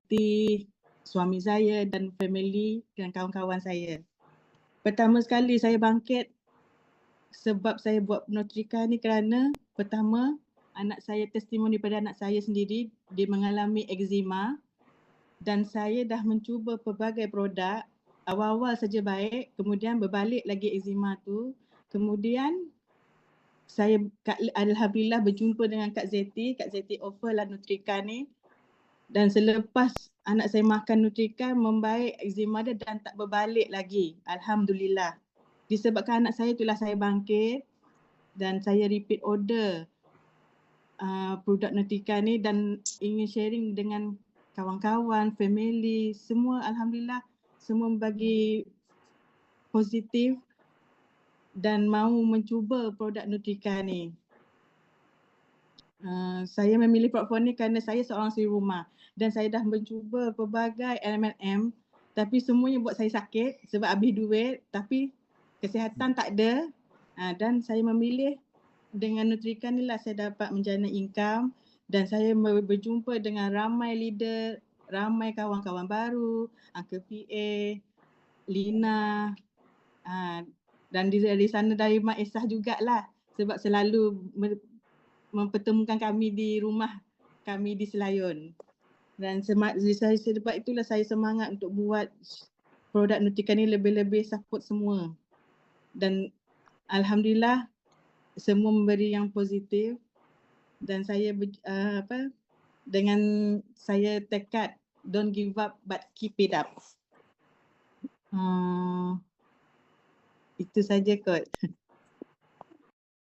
seperti suami saya dan family dan kawan-kawan saya. Pertama sekali saya bangkit sebab saya buat Nutrika ni kerana pertama anak saya, testimoni pada anak saya sendiri, dia mengalami eczema dan saya dah mencuba pelbagai produk. Awal-awal saja baik, kemudian berbalik lagi eczema tu. Kemudian saya alhamdulillah berjumpa dengan Kak Zeti offer lah Nutrika ni. Dan selepas anak saya makan Nutrika, membaik eczema dia dan tak berbalik lagi. Alhamdulillah. Disebabkan anak saya, itulah saya bangkit dan saya repeat order produk Nutrika ni dan ingin sharing dengan kawan-kawan, family, semua alhamdulillah semua bagi positif dan mahu mencuba produk Nutrika ni. Saya memilih platform ni kerana saya seorang suri rumah dan saya dah mencuba pelbagai LMLM tapi semuanya buat saya sakit sebab habis duit tapi kesihatan tak ada. Dan saya memilih dengan Nutrika ni lah saya dapat menjana income dan saya berjumpa dengan ramai leader, ramai kawan-kawan baru, Uncle PA, Lina, dan di sana dari Mak Esah jugalah sebab selalu mempertemukan kami di rumah kami di Selayun. Dan sebab itulah saya semangat untuk buat produk Nutrika ni lebih-lebih support semua. Dan alhamdulillah semua memberi yang positif dan saya dengan saya tekad don't give up but keep it up. Itu saja kot.